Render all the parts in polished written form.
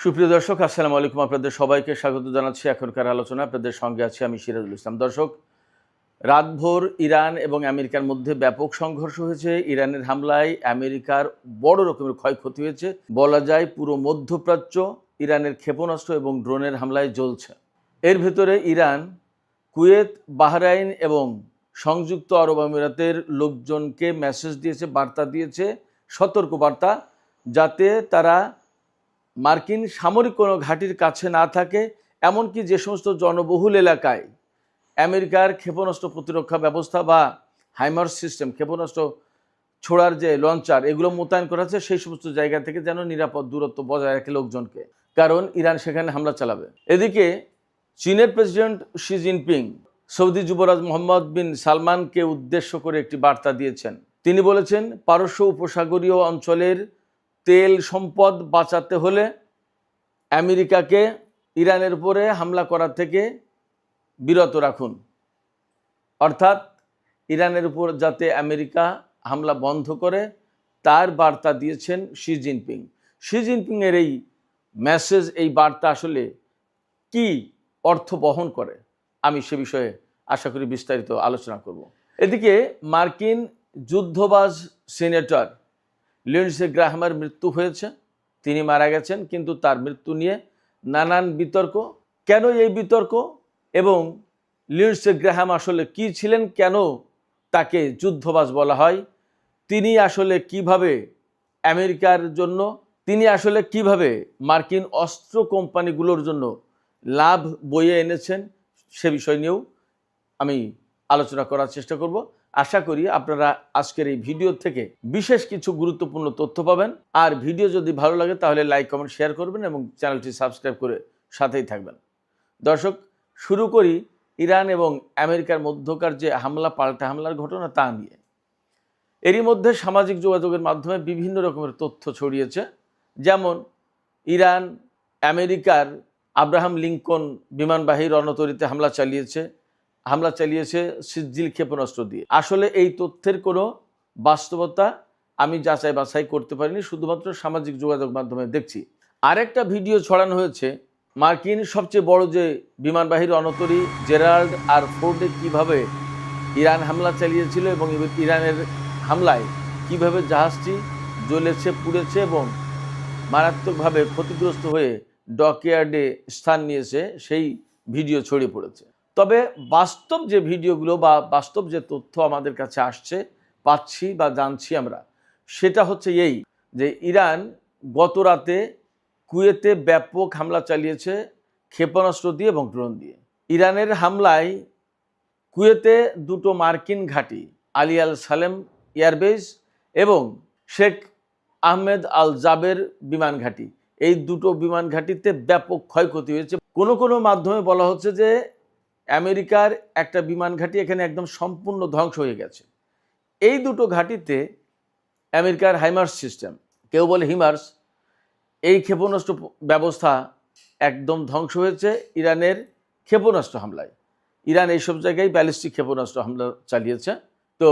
সুপ্রিয় দর্শক, আসসালামু আলাইকুম। আপনাদের সবাইকে স্বাগত জানাচ্ছি এখনকার আলোচনা। আপনাদের সঙ্গে আছি আমি সিরাজুল ইসলাম। দর্শক, রাতভর ইরান এবং আমেরিকার মধ্যে ব্যাপক সংঘর্ষ হয়েছে। ইরানের হামলায় আমেরিকার বড় রকমের ক্ষয়ক্ষতি হয়েছে। বলা যায় পুরো মধ্যপ্রাচ্য ইরানের ক্ষেপণাস্ত্র এবং ড্রোনের হামলায় জ্বলছে। এর ভেতরে ইরান কুয়েত, বাহরাইন এবং সংযুক্ত আরব আমিরাতের লোকজনকে মেসেজ দিয়েছে, বার্তা দিয়েছে, সতর্ক বার্তা, যাতে তারা মার্কিন সামরিক কোনো ঘাঁটির কাছে না থাকে। এমনকি যে সমস্ত জনবহুল এলাকায় আমেরিকার ক্ষেপণাস্ত্র প্রতিরক্ষা ব্যবস্থা বা হাইমার্স সিস্টেম, ক্ষেপণাস্ত্র ছোড়ার যে লঞ্চার, এগুলো মোতায়েন করা আছে, সেই সমস্ত জায়গা থেকে যেন নিরাপদ দূরত্ব বজায় রাখে লোকজনকে, কারণ ইরান সেখানে হামলা চালাবে। এদিকে চীনের প্রেসিডেন্ট শি জিনপিং সৌদি যুবরাজ মোহাম্মদ বিন সালমানকে উদ্দেশ্য করে একটি বার্তা দিয়েছেন। তিনি বলেছেন, পারস্য উপসাগরীয় অঞ্চলের তেল সম্পদ বাঁচাতে হলে আমেরিকাকে ইরানের উপরে হামলা করা থেকে বিরত রাখুন। অর্থাৎ ইরানের উপর যাতে আমেরিকা হামলা বন্ধ করে, তার বার্তা দিয়েছেন শি জিনপিং। শি জিনপিংয়ের এই মেসেজ, এই বার্তা আসলে কি অর্থ বহন করে, আমি সে বিষয়ে আশা করি বিস্তারিত আলোচনা করব। এদিকে মার্কিন যুদ্ধবাজ সিনেটর লিন্ডসে গ্রাহামের মৃত্যু হয়েছে। তিনি মারা গেছেন, কিন্তু তার মৃত্যু নিয়ে নানান বিতর্ক। কেন এই বিতর্ক, এবং লিন্ডসে গ্রাহাম আসলে কি ছিলেন, কেন তাকে যুদ্ধবাজ বলা হয়, তিনি আসলে কিভাবে আমেরিকার জন্য, তিনি আসলে কিভাবে মার্কিন অস্ত্র কোম্পানিগুলোর জন্য লাভ বয়ে এনেছেন, সে বিষয় নিয়েও আমি আলোচনা করার চেষ্টা করব। আশা করি আপনারা আজকের এই ভিডিও থেকে বিশেষ কিছু গুরুত্বপূর্ণ তথ্য পাবেন। আর ভিডিও যদি ভালো লাগে তাহলে লাইক, কমেন্ট, শেয়ার করবেন এবং চ্যানেলটি সাবস্ক্রাইব করে সাথেই থাকবেন। দর্শক, শুরু করি ইরান এবং আমেরিকার মধ্যকার যে হামলা, পাল্টা হামলার ঘটনা, তা নিয়ে। এরই মধ্যে সামাজিক যোগাযোগের মাধ্যমে বিভিন্ন রকমের তথ্য ছড়িয়েছে। যেমন ইরান আমেরিকার আব্রাহাম লিঙ্কন বিমানবাহী রণতরীতে হামলা চালিয়েছে সিজিল ক্ষেপণাস্ত্র দিয়ে। আসলে এই তথ্যের কোনো বাস্তবতা আমি যাচাই বাছাই করতে পারিনি, শুধুমাত্র সামাজিক যোগাযোগ মাধ্যমে দেখছি। আরেকটা ভিডিও ছড়ানো হয়েছে, মার্কিন সবচেয়ে বড় যে বিমানবাহী রণতরী জেরাল্ড আর ফোর্ডে কিভাবে ইরান হামলা চালিয়েছিল এবং ইরানের হামলায় কিভাবে জাহাজটি জ্বলেছে, পুড়েছে এবং মারাত্মকভাবে ক্ষতিগ্রস্ত হয়ে ডকইয়ার্ডে স্থান নিয়েছে, সেই ভিডিও ছড়িয়ে পড়েছে। তবে বাস্তব যে ভিডিওগুলো বা বাস্তব যে তথ্য আমাদের কাছে আসছে, পাচ্ছি বা জানছি আমরা, সেটা হচ্ছে এই যে ইরান গত রাতে কুয়েতে ব্যাপক হামলা চালিয়েছে ক্ষেপণাস্ত্র দিয়ে এবং ড্রোন দিয়ে। ইরানের হামলায় কুয়েতে দুটো মার্কিন ঘাঁটি, আলী আল সালেম এয়ারবেস এবং শেখ আহমেদ আল জাবের বিমান ঘাঁটি, এই দুটো বিমান ঘাঁটিতে ব্যাপক ক্ষয়ক্ষতি হয়েছে। কোনো কোনো মাধ্যমে বলা হচ্ছে যে আমেরিকার একটা বিমান ঘাঁটি এখানে একদম সম্পূর্ণ ধ্বংস হয়ে গেছে। এই দুটো ঘাঁটিতে আমেরিকার হাইমার্স সিস্টেম, কেউ বলে হিমার্স, এই ক্ষেপণাস্ত্র ব্যবস্থা একদম ধ্বংস হয়েছে ইরানের ক্ষেপণাস্ত্র হামলায়। ইরান এইসব জায়গায় ব্যালিস্টিক ক্ষেপণাস্ত্র হামলা চালিয়েছে। তো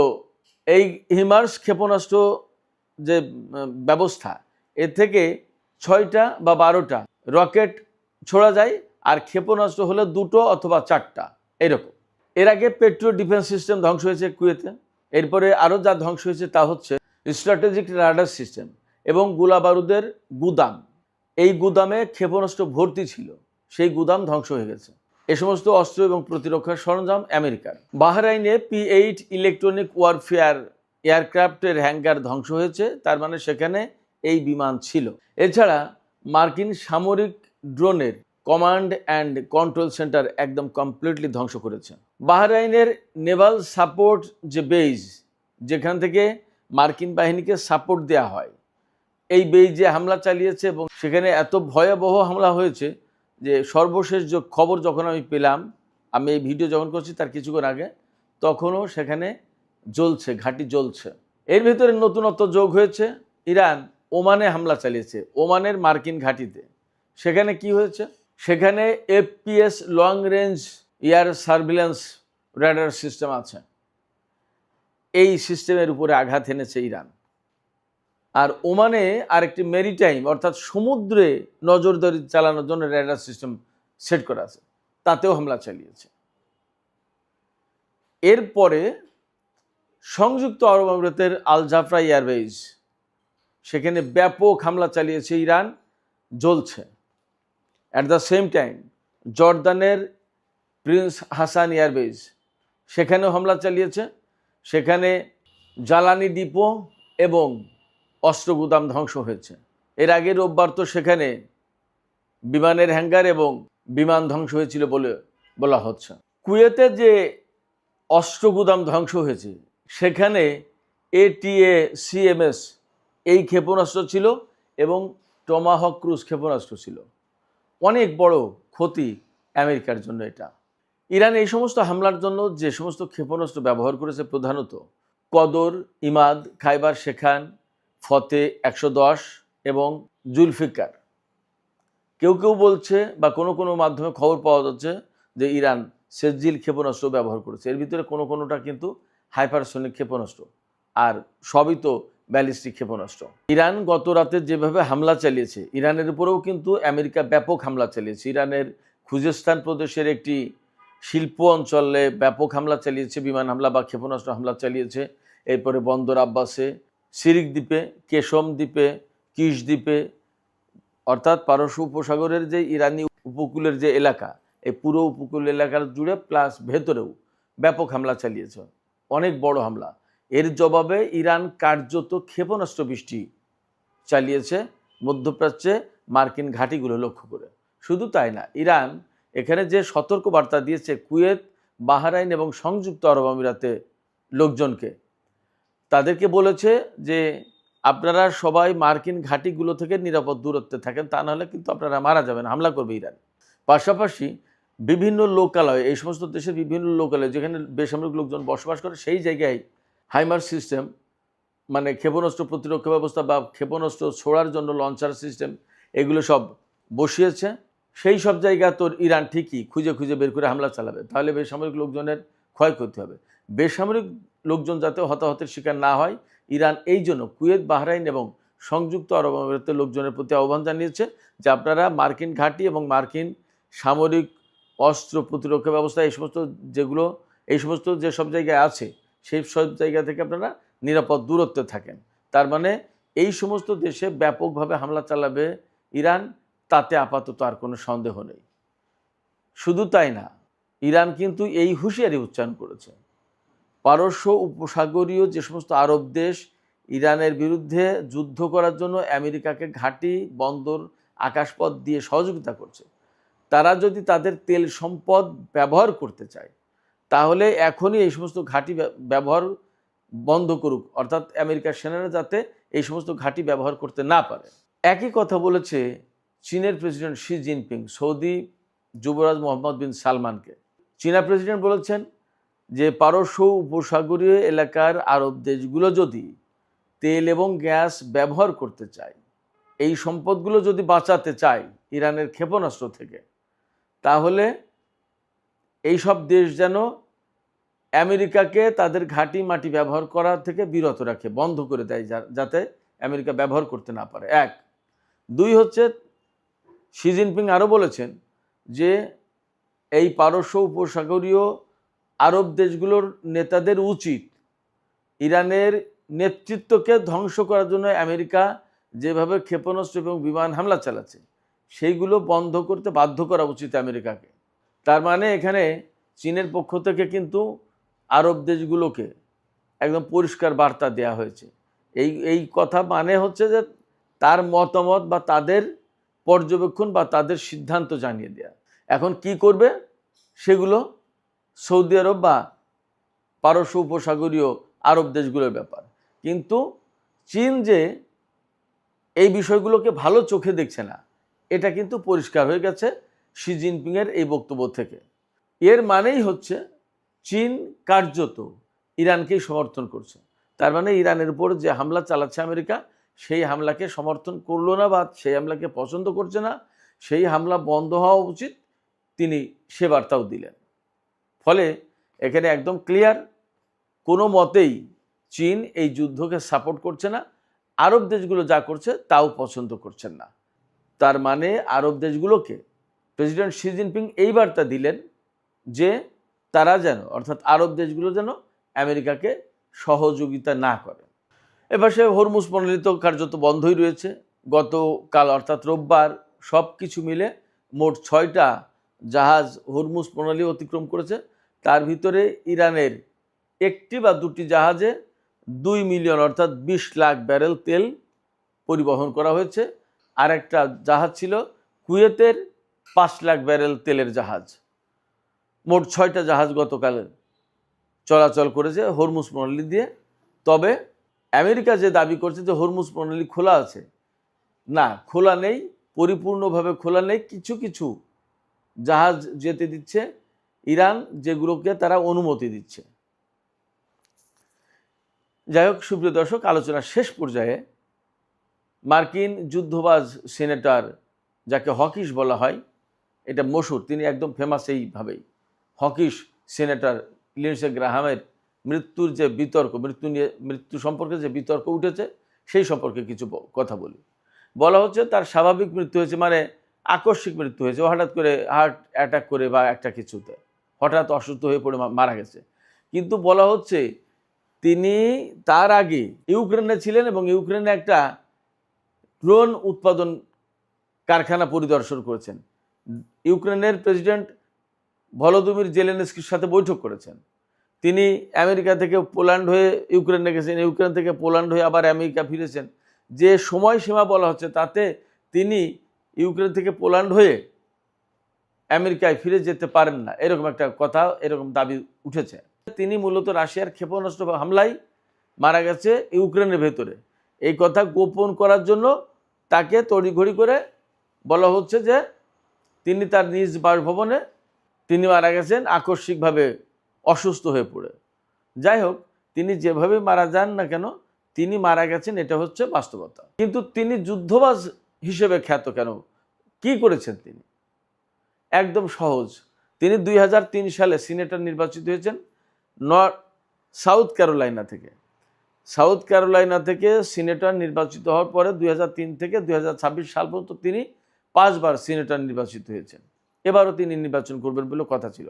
এই হিমার্স ক্ষেপণাস্ত্র যে ব্যবস্থা, এর থেকে 6টা বা 12টা রকেট ছোড়া যায়, আর ক্ষেপণাস্ত্র হলে 2টো অথবা 4টা এরকম। এর আগে পেট্রো ডিফেন্স সিস্টেম ধ্বংস হয়েছে কুয়েতে। এরপরে আরও যা ধ্বংস হয়েছে তা হচ্ছে স্ট্র্যাটেজিক রাডার সিস্টেম এবং গোলা বারুদের গুদাম। এই গুদামে ক্ষেপণাস্ত্র ভর্তি ছিল, সেই গুদাম ধ্বংস হয়ে গেছে। এ সমস্ত অস্ত্র এবং প্রতিরক্ষার সরঞ্জাম আমেরিকার। বাহরাইনে P8 ইলেকট্রনিক ওয়ারফেয়ার এয়ারক্রাফটের হ্যাঙ্গার ধ্বংস হয়েছে, তার মানে সেখানে এই বিমান ছিল। এছাড়া মার্কিন সামরিক ড্রোনের কমান্ড অ্যান্ড কন্ট্রোল সেন্টার একদম কমপ্লিটলি ধ্বংস করেছে। বাহরাইনের নেভাল সাপোর্ট যে বেজ, যেখান থেকে মার্কিন বাহিনীকে সাপোর্ট দেওয়া হয়, এই বেজে হামলা চালিয়েছে এবং সেখানে এত ভয়াবহ হামলা হয়েছে যে সর্বশেষ যে খবর যখন আমি পেলাম, আমি এই ভিডিও যখন করছি তার কিছুক্ষণ আগে, তখনও সেখানে জ্বলছে, ঘাঁটি জ্বলছে। এর ভিতরে নতুনত্ব যোগ হয়েছে, ইরান ওমানে হামলা চালিয়েছে, ওমানের মার্কিন ঘাঁটিতে। সেখানে কি হয়েছে, সেখানে FPS long range air surveillance radar system আছে। এই সিস্টেমের উপরে আঘাত এনেছে ইরান। আর ওমানে আরেকটি মেরিটাইম অর্থাৎ সমুদ্রে নজরদারি চালানোর জন্য রেডার সিস্টেম সেট করা আছে, তাতেও হামলা চালিয়েছে। এরপরে সংযুক্ত আরব আমিরাতের আল জাফরা এয়ারবেজ, সেখানে ব্যাপক হামলা চালিয়েছে ইরান, জ্বলছে। অ্যাট দ্য সেম টাইম জর্দানের প্রিন্স হাসান এয়ারবেজ, সেখানেও হামলা চালিয়েছে। সেখানে জ্বালানি ডিপো এবং অস্ত্র গুদাম ধ্বংস হয়েছে। এর আগে রোববার তো সেখানে বিমানের হ্যাঙ্গার এবং বিমান ধ্বংস হয়েছিল বলে বলা হচ্ছে। কুয়েতে যে অস্ত্র গুদাম ধ্বংস হয়েছে সেখানে ATACMS এই ক্ষেপণাস্ত্র ছিল এবং টমাহক ক্রুজ ক্ষেপণাস্ত্র ছিল। অনেক বড় ক্ষতি আমেরিকার জন্য এটা। ইরান এই সমস্ত হামলার জন্য যে সমস্ত ক্ষেপণাস্ত্র ব্যবহার করেছে, প্রধানত কদর, ইমাদ, খাইবার শেখান, ফতে 110 এবং জুলফিকার। কেউ কেউ বলছে বা কোনো কোনো মাধ্যমে খবর পাওয়া যাচ্ছে যে ইরান সেজিল ক্ষেপণাস্ত্র ব্যবহার করেছে। এর ভিতরে কোনো কোনোটা কিন্তু হাইপারসোনিক ক্ষেপণাস্ত্র, আর সবই তো ব্যালিস্টিক ক্ষেপণাস্ত্র। ইরান গত রাতে যেভাবে হামলা চালিয়েছে, ইরানের উপরেও কিন্তু আমেরিকা ব্যাপক হামলা চালিয়েছে। ইরানের খুজেস্তান প্রদেশের একটি শিল্প অঞ্চলে ব্যাপক হামলা চালিয়েছে, বিমান হামলা বা ক্ষেপণাস্ত্র হামলা চালিয়েছে। এরপরে বন্দর আব্বাসে, সিরিক দ্বীপে, কেশম দ্বীপে, কিশ দ্বীপে, অর্থাৎ পারস্য উপসাগরের যে ইরানি উপকূলের যে এলাকা, এই পুরো উপকূল এলাকার জুড়ে প্লাস ভেতরেও ব্যাপক হামলা চালিয়েছে, অনেক বড় হামলা। এর জবাবে ইরান কার্যত ক্ষেপণাস্ত্র বৃষ্টি চালিয়েছে মধ্যপ্রাচ্যে মার্কিন ঘাঁটিগুলো লক্ষ্য করে। শুধু তাই না, ইরান এখানে যে সতর্ক বার্তা দিয়েছে কুয়েত, বাহরাইন এবং সংযুক্ত আরব আমিরাতে লোকজনকে, তাদেরকে বলেছে যে আপনারা সবাই মার্কিন ঘাঁটিগুলো থেকে নিরাপদ দূরত্বে থাকেন, তা নাহলে কিন্তু আপনারা মারা যাবেন, হামলা করবে ইরান। পাশাপাশি বিভিন্ন লোকালয়ে, এই সমস্ত দেশের বিভিন্ন লোকালয়ে যেখানে বেসামরিক লোকজন বসবাস করে, সেই জায়গায় হাইমার সিস্টেম, মানে ক্ষেপণাস্ত্র প্রতিরক্ষা ব্যবস্থা বা ক্ষেপণাস্ত্র ছোড়ার জন্য লঞ্চার সিস্টেম, এগুলো সব বসিয়েছে। সেই সব জায়গা তো ইরান ঠিকই খুঁজে খুঁজে বের করে হামলা চালাবে, তাহলে বেসামরিক লোকজনের ক্ষয়ক্ষতি হবে। বেসামরিক লোকজন যাতে হতাহতের শিকার না হয়, ইরান এই জন্য কুয়েত, বাহরাইন এবং সংযুক্ত আরব আমিরাতের লোকজনের প্রতি আহ্বান জানিয়েছে যে আপনারা মার্কিন ঘাঁটি এবং মার্কিন সামরিক অস্ত্র প্রতিরক্ষা ব্যবস্থা এই সমস্ত যেসব জায়গায় আছে, সেই সব জায়গা থেকে আপনারা নিরাপদ দূরত্বে থাকেন। তার মানে এই সমস্ত দেশে ব্যাপকভাবে হামলা চালাবে ইরান, তাতে আপাতত আর কোনো সন্দেহ নেই। শুধু তাই না, ইরান কিন্তু এই হুঁশিয়ারি উচ্চারণ করেছে, পারস্য উপসাগরীয় যে সমস্ত আরব দেশ ইরানের বিরুদ্ধে যুদ্ধ করার জন্য আমেরিকাকে ঘাঁটি, বন্দর, আকাশপথ দিয়ে সহযোগিতা করছে, তারা যদি তাদের তেল সম্পদ ব্যবহার করতে চায় তাহলে এখনই এই সমস্ত ঘাঁটি ব্যবহার বন্ধ করুক, অর্থাৎ আমেরিকার সেনারা যাতে এই সমস্ত ঘাঁটি ব্যবহার করতে না পারে। একই কথা বলেছে চীনের প্রেসিডেন্ট শি জিনপিং সৌদি যুবরাজ মোহাম্মদ বিন সালমানকে। চীনা প্রেসিডেন্ট বলেছেন যে পারস্য উপসাগরীয় এলাকার আরব দেশগুলো যদি তেল এবং গ্যাস ব্যবহার করতে চায়, এই সম্পদগুলো যদি বাঁচাতে চায় ইরানের ক্ষেপণাস্ত্র থেকে, তাহলে এই সব দেশ যেন আমেরিকাকে তাদের ঘাঁটি মাটি ব্যবহার করা থেকে বিরত রাখে, বন্ধ করে দেয়, যাতে আমেরিকা ব্যবহার করতে না পারে। এক। দুই হচ্ছে, শি জিনপিং আরও বলেছেন যে এই পারস্য উপসাগরীয় আরব দেশগুলোর নেতাদের উচিত ইরানের নেতৃত্বকে ধ্বংস করার জন্য আমেরিকা যেভাবে ক্ষেপণাস্ত্র এবং বিমান হামলা চালাচ্ছে সেইগুলো বন্ধ করতে বাধ্য করা উচিত আমেরিকাকে। তার মানে এখানে চীনের পক্ষ থেকে কিন্তু আরব দেশগুলোকে একদম পরিষ্কার বার্তা দেওয়া হয়েছে। এই কথা মানে হচ্ছে যে তার মতামত বা তাদের পর্যবেক্ষণ বা তাদের সিদ্ধান্ত জানিয়ে দেয়া। এখন কি করবে সেগুলো সৌদি আরব বা পারস্য উপসাগরীয় আরব দেশগুলোর ব্যাপার, কিন্তু চীন যে এই বিষয়গুলোকে ভালো চোখে দেখছে না, এটা কিন্তু পরিষ্কার হয়ে গেছে শি জিনপিংয়ের এই বক্তব্য থেকে। এর মানেই হচ্ছে চীন কার্যত ইরানকেই সমর্থন করছে। তার মানে ইরানের উপর যে হামলা চালাচ্ছে আমেরিকা, সেই হামলাকে সমর্থন করলো না বা সেই হামলাকে পছন্দ করছে না, সেই হামলা বন্ধ হওয়া উচিত, তিনি সে বার্তাও দিলেন। ফলে এখানে একদম ক্লিয়ার, কোনো মতেই চীন এই যুদ্ধকে সাপোর্ট করছে না, আরব দেশগুলো যা করছে তাও পছন্দ করছেন না। তার মানে আরব দেশগুলোকে প্রেসিডেন্ট শি জিনপিং এই বার্তা দিলেন যে তারা যেন, অর্থাৎ আরব দেশগুলো যেন আমেরিকাকে সহযোগিতা না করে। এবার সে হরমুজ প্রণালী তো কার্যত বন্ধই রয়েছে। গতকাল অর্থাৎ রোববার সব কিছু মিলে মোট 6টা জাহাজ হরমুজ প্রণালী অতিক্রম করেছে। তার ভিতরে ইরানের 1টি বা 2টি জাহাজে 2 মিলিয়ন অর্থাৎ 20 লাখ ব্যারেল তেল পরিবহন করা হয়েছে। আর একটা জাহাজ ছিল কুয়েতের 5 লাখ ব্যারেল তেলের জাহাজ। মোট 6টা জাহাজ গতকাল চলাচল করেছে হরমুজ প্রণালী দিয়ে। তবে আমেরিকা যে দাবি করছে যে হরমুজ প্রণালী খোলা আছে, না, খোলা নেই, পরিপূর্ণভাবে খোলা নেই। কিছু কিছু জাহাজ যেতে দিচ্ছে ইরান, যেগুলোকে তারা অনুমতি দিচ্ছে। যাই হোক সুপ্রিয় দর্শক, আলোচনার শেষ পর্যায়ে মার্কিন যুদ্ধবাজ সিনেটর, যাকে হকিস বলা হয়, এটা মশহুর, তিনি একদম ফেমাস এইভাবেই, হকিস সিনেটর লিন্ডসে গ্রাহামের মৃত্যুর যে বিতর্ক, মৃত্যু সম্পর্কে যে বিতর্ক উঠেছে সেই সম্পর্কে কিছু কথা বলি। বলা হচ্ছে তার স্বাভাবিক মৃত্যু হয়েছে, মানে আকস্মিক মৃত্যু হয়েছে, হঠাৎ করে হার্ট অ্যাটাক করে বা একটা কিছুতে হঠাৎ অসুস্থ হয়ে পড়ে মারা গেছে। কিন্তু বলা হচ্ছে তিনি তার আগে ইউক্রেনে ছিলেন এবং ইউক্রেনে একটা ড্রোন উৎপাদন কারখানা পরিদর্শন করেছেন। ইউক্রেনের প্রেসিডেন্ট ভলোদিমির জেলেনস্কির সাথে বৈঠক করেছেন। তিনি আমেরিকা থেকে পোল্যান্ড হয়ে ইউক্রেনে গেছেন, ইউক্রেন থেকে পোল্যান্ড হয়ে আবার আমেরিকা ফিরেছেন। যে সময়সীমা বলা হচ্ছে তাতে তিনি ইউক্রেন থেকে পোল্যান্ড হয়ে আমেরিকায় ফিরে যেতে পারেন না, এরকম একটা কথা, এরকম দাবি উঠেছে। তিনি মূলত রাশিয়ার ক্ষেপণাস্ত্র হামলায় মারা গেছে ইউক্রেনের ভেতরে, এই কথা গোপন করার জন্য তাকে তড়িঘড়ি করে বলা হচ্ছে যে তিনি তার নিজ বাসভবনে তিনি মারা গেছেন আকস্মিকভাবে অসুস্থ হয়ে পড়ে। যাই হোক, তিনি যেভাবে মারা যান না কেন, তিনি মারা গেছেন, এটা হচ্ছে বাস্তবতা। কিন্তু তিনি যুদ্ধবাজ হিসেবে খ্যাত কেন, কি করেছেন তিনি? একদম সহজ। তিনি 2003 সালে সিনেটর নির্বাচিত হয়েছেন সাউথ ক্যারোলাইনা থেকে। সাউথ ক্যারোলাইনা থেকে সিনেটর নির্বাচিত হওয়ার পরে 2003 থেকে 2026 সাল পর্যন্ত তিনি 5 বার সিনেটর নির্বাচিত হয়েছেন। এবারও তিনি নির্বাচন করবেন বলে কথা ছিল।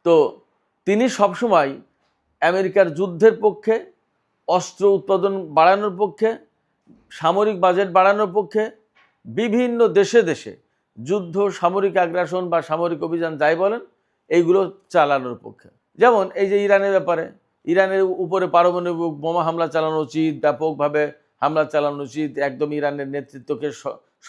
তো তিনি সবসময় আমেরিকার যুদ্ধের পক্ষে, অস্ত্র উৎপাদন বাড়ানোর পক্ষে, সামরিক বাজেট বাড়ানোর পক্ষে, বিভিন্ন দেশে দেশে যুদ্ধ, সামরিক আগ্রাসন বা সামরিক অভিযান যাই বলেন, এইগুলো চালানোর পক্ষে। যেমন এই যে ইরানের ব্যাপারে, ইরানের উপরে পারমাণবিক বোমা হামলা চালানো উচিত, ব্যাপকভাবে হামলা চালানো উচিত, একদম ইরানের নেতৃত্বকে,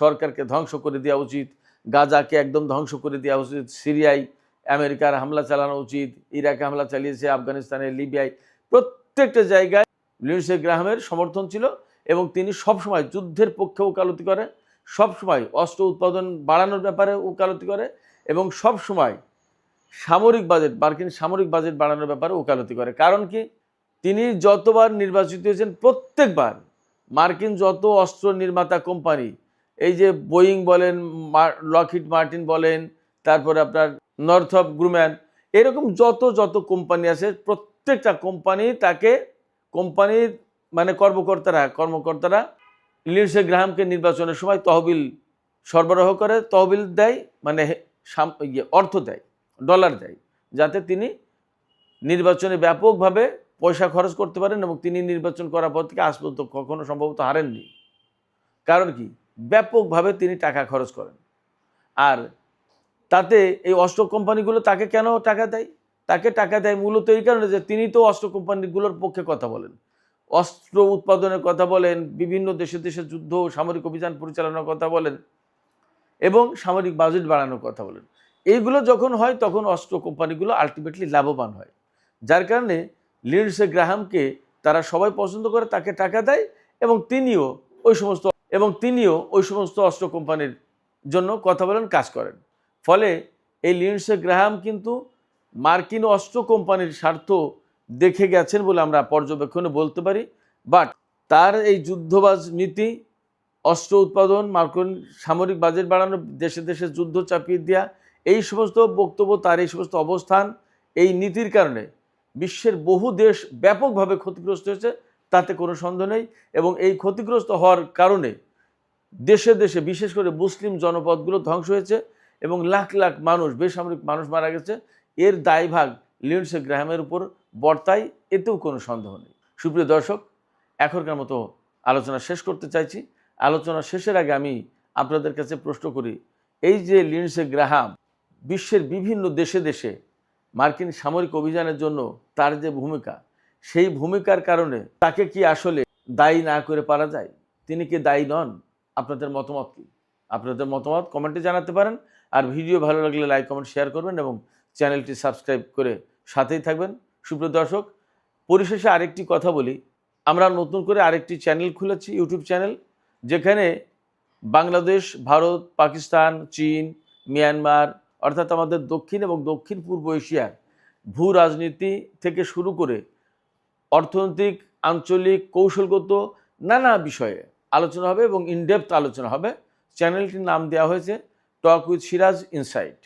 সরকারকে ধ্বংস করে দেওয়া উচিত, গাজাকে একদম ধ্বংস করে দেওয়া উচিত, সিরিয়ায় আমেরিকার হামলা চালানো উচিত, ইরাকে হামলা চালিয়েছে, আফগানিস্তানে, লিবিয়ায়, প্রত্যেকটা জায়গায় লিন্ডসে গ্রাহামের সমর্থন ছিল এবং তিনি সবসময় যুদ্ধের পক্ষে ওকালতি করে, সবসময় অস্ত্র উৎপাদন বাড়ানোর ব্যাপারে ওকালতি করে এবং সবসময় সামরিক বাজেট, মার্কিন সামরিক বাজেট বাড়ানোর ব্যাপারে ওকালতি করে। কারণ কি, তিনি যতবার নির্বাচিত হয়েছেন প্রত্যেকবার মার্কিন যত অস্ত্র নির্মাতা কোম্পানি, এই যে বোয়িং বলেন, লকহিড মার্টিন বলেন, তারপরে আপনার নর্থরপ গ্রুম্যান, এরকম যত কোম্পানি আছে, প্রত্যেকটা কোম্পানি তাকে, কোম্পানির মানে কর্মকর্তারা লিন্ডসে গ্রাহামকে নির্বাচনের সময় তহবিল সরবরাহ করে, তহবিল দেয়, মানে অর্থ দেয়, ডলার দেয়, যাতে তিনি নির্বাচনে ব্যাপকভাবে পয়সা খরচ করতে পারেন এবং তিনি নির্বাচন করার পর থেকে আজ পর্যন্ত কখনো সম্ভবত হারেননি। কারণ কি, ব্যাপকভাবে তিনি টাকা খরচ করেন। আর তাতে এই অস্ত্র কোম্পানিগুলো তাকে কেন টাকা দেয়? তাকে টাকা দেয় মূলত এই কারণে যে তিনি তো অস্ত্র কোম্পানিগুলোর পক্ষে কথা বলেন, অস্ত্র উৎপাদনের কথা বলেন, বিভিন্ন দেশে দেশে যুদ্ধ, সামরিক অভিযান পরিচালনার কথা বলেন এবং সামরিক বাজেট বাড়ানোর কথা বলেন। এইগুলো যখন হয় তখন অস্ত্র কোম্পানিগুলো আলটিমেটলি লাভবান হয়, যার কারণে লিন্ডসে গ্রাহামকে তারা সবাই পছন্দ করে, তাকে টাকা দেয় এবং তিনিও ওই সমস্ত অস্ত্র কোম্পানির জন্য কথা বলেন, কাজ করেন। ফলে এই লিন্ডসে গ্রাহাম কিন্তু মার্কিন অস্ত্র কোম্পানির স্বার্থ দেখে গেছেন বলে আমরা পর্যবেক্ষণে বলতে পারি। বাট তার এই যুদ্ধবাজ নীতি, অস্ত্র উৎপাদন, মার্কিন সামরিক বাজেট বাড়ানো, দেশে দেশে যুদ্ধ চাপিয়ে দেওয়া, এই সমস্ত বক্তব্য, তার এই সমস্ত অবস্থান, এই নীতির কারণে বিশ্বের বহু দেশ ব্যাপকভাবে ক্ষতিগ্রস্ত হয়েছে, তাতে কোনো সন্দেহ নেই। এবং এই ক্ষতিগ্রস্ত হওয়ার কারণে দেশে দেশে বিশেষ করে মুসলিম জনপদগুলো ধ্বংস হয়েছে এবং লাখ লাখ মানুষ, বেসামরিক মানুষ মারা গেছে। এর দায়ভাগ লিন্ডসে গ্রাহামের উপর বর্তায়, এতেও কোনো সন্দেহ নেই। সুপ্রিয় দর্শক, এখনকার মতো আলোচনা শেষ করতে চাইছি। আলোচনা শেষের আগে আমি আপনাদের কাছে প্রশ্ন করি, এই যে লিন্ডসে গ্রাহাম বিশ্বের বিভিন্ন দেশে দেশে মার্কিন সামরিক অভিযানের জন্য তার যে ভূমিকা, সেই ভূমিকার কারণে তাকে কি আসলে দায়ী না করে পারা যায়? তিনি কি দায়ী নন? আপনাদের মতামত কি? আপনাদের মতামত কমেন্টে জানাতে পারেন। আর ভিডিও ভালো লাগলে লাইক কমেন্ট শেয়ার করবেন এবং চ্যানেলটি সাবস্ক্রাইব করে সাথেই থাকবেন। সুপ্রিয় দর্শক, পরিশেষে আরেকটি কথা বলি, আমরা নতুন করে আরেকটি চ্যানেল খুলেছি, ইউটিউব চ্যানেল, যেখানে বাংলাদেশ, ভারত, পাকিস্তান, চীন, মিয়ানমার অর্থাৎ আমাদের দক্ষিণ এবং দক্ষিণ পূর্ব এশিয়ার ভূ রাজনীতি থেকে শুরু করে অর্থনৈতিক, আঞ্চলিক, কৌশলগত নানা বিষয়ে আলোচনা হবে এবং ইনডেপথ আলোচনা হবে। চ্যানেলটির নাম দেওয়া হয়েছে টক উইথ সিরাজ ইনসাইট।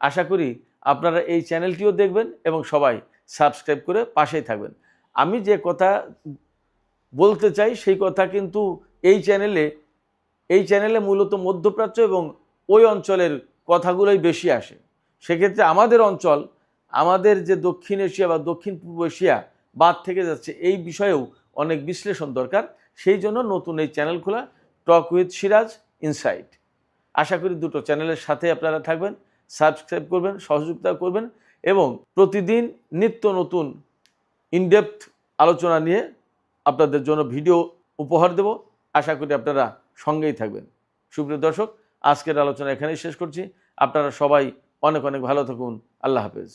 আশা করি আপনারা এই চ্যানেলটিও দেখবেন এবং সবাই সাবস্ক্রাইব করে পাশেই থাকবেন। আমি যে কথা বলতে চাই সেই কথা কিন্তু এই চ্যানেলে মূলত মধ্যপ্রাচ্য এবং ওই অঞ্চলের কথাগুলোই বেশি আসে। সেক্ষেত্রে আমাদের অঞ্চল, আমাদের যে দক্ষিণ এশিয়া বা দক্ষিণ পূর্ব এশিয়া বাদ থেকে যাচ্ছে, এই বিষয়েও অনেক বিশ্লেষণ দরকার। সেই জন্য নতুন এই চ্যানেল খোলা, টক উইথ সিরাজ ইনসাইট। আশা করি দুটো চ্যানেলের সাথে আপনারা থাকবেন, সাবস্ক্রাইব করবেন, সহযোগিতা করবেন এবং প্রতিদিন নিত্য নতুন ইনডেপথ আলোচনা নিয়ে আপনাদের জন্য ভিডিও উপহার দেব। আশা করি আপনারা সঙ্গেই থাকবেন। সুপ্রিয় দর্শক, আজকের আলোচনা এখানেই শেষ করছি। আপনারা সবাই অনেক অনেক ভালো থাকুন। আল্লাহ হাফেজ।